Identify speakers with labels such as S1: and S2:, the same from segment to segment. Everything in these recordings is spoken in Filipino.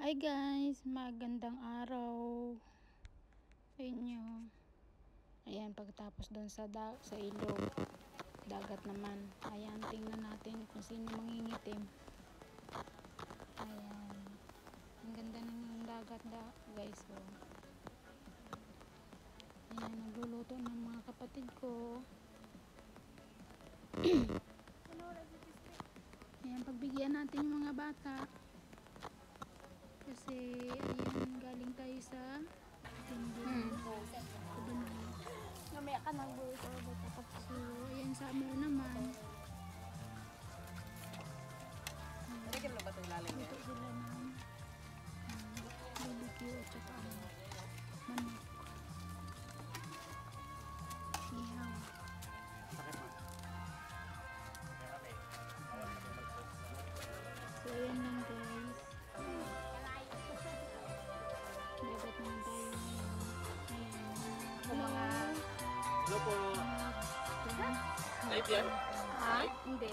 S1: Hi guys, magandang araw sa inyo. Ayan, pagtapos doon sa ilog, dagat naman. Ayan, tingnan natin kung sino mangingitim. Ayan, ang ganda ng dagat guys. Oh. Ayan, nagluluto ng mga kapatid ko. Ayan, pagbigyan natin yung mga bata. Kasi, ayan, galing tayo sa tindahan.
S2: Mamaya ka nang buhay ko.
S1: So, ayan, summer naman. Luto sila ng barbecue at saka manok. Ihaw. So, ayan lang guys. Dapat naman tayo ngayon. Ayan.
S3: Hello po. Live yan?
S2: Ha? Hindi.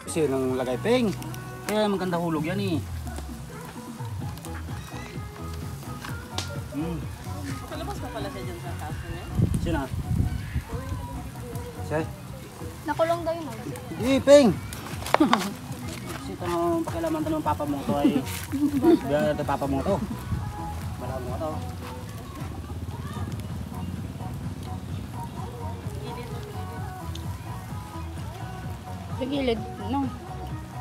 S3: Kasi nang lagay peng. Kaya maganda hulog yan eh.
S4: Kalabas pa pala siya dyan sa kaso niya?
S3: Sino? Siya?
S2: Nakulong daw yun.
S3: Hindi, peng! Kasi ito nang pakialaman ng papa mo ito ay biya ito papa mo ito. Malaw mo ito.
S1: Sa gilid, no?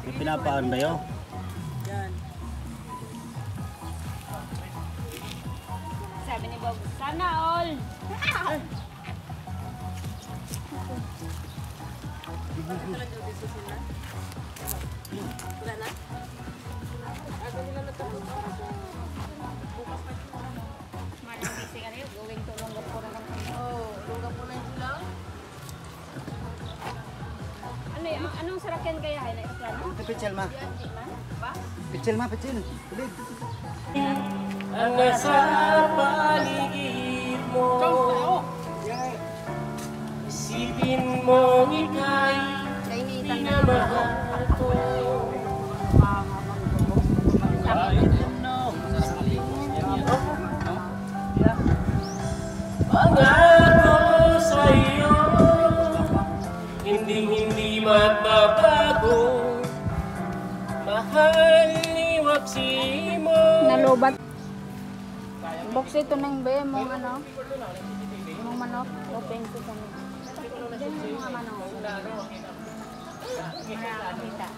S3: May pinapaan ba yun?
S4: Yan.
S2: Sabi ni Bob, sana all.
S4: Wala dito dito sila? Wala na? Ako nila natapos. Bukas pa ito.
S2: Malang busy ka rin. Going to Longgapo na lang.
S4: Oo, luga po na yung lang.
S2: Ano yun? Anong sarakyan kaya? Ay, na-explain mo?
S3: Ito pichel ma.
S2: Ba?
S3: Pichel ma, pichel. Pilig.
S5: Ang nasa paligid mo, isipin mo ika'y pinamahal ko. Pangako sa'yo, hindi magbabago. Mahal ni Wapsi mo.
S1: Nalubat. Box ito ng be, mong ano? Mong manok. Open ko sa mga. Diyan yung mga manok. Kita.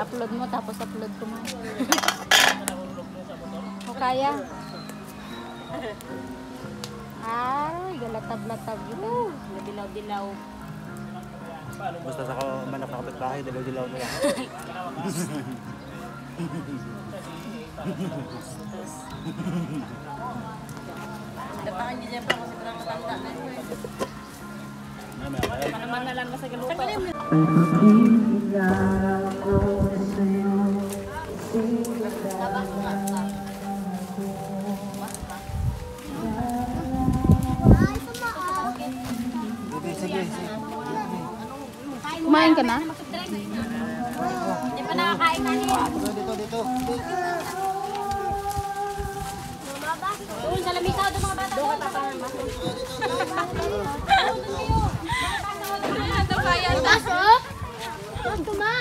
S1: Upload mo tapos upload ko man. O kaya? Ay, galatab-latab ito.
S2: Dilaw-dilaw.
S3: Basta sa manok na kapitbahay, dilaw-dilaw na yan.
S4: Dapakan niya dyan pa kasi parang matanda na yun.
S2: Panaman na lang sa galuto.
S3: Sige.
S1: Kumain ka na?
S2: Hindi pa nakakain na niya.
S3: Dito.
S2: Doon sa lamisa, doon mga bata. Doon ka pa. Doon kaya. Pasok! Doon tuma!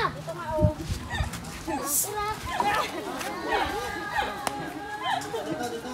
S3: Dito.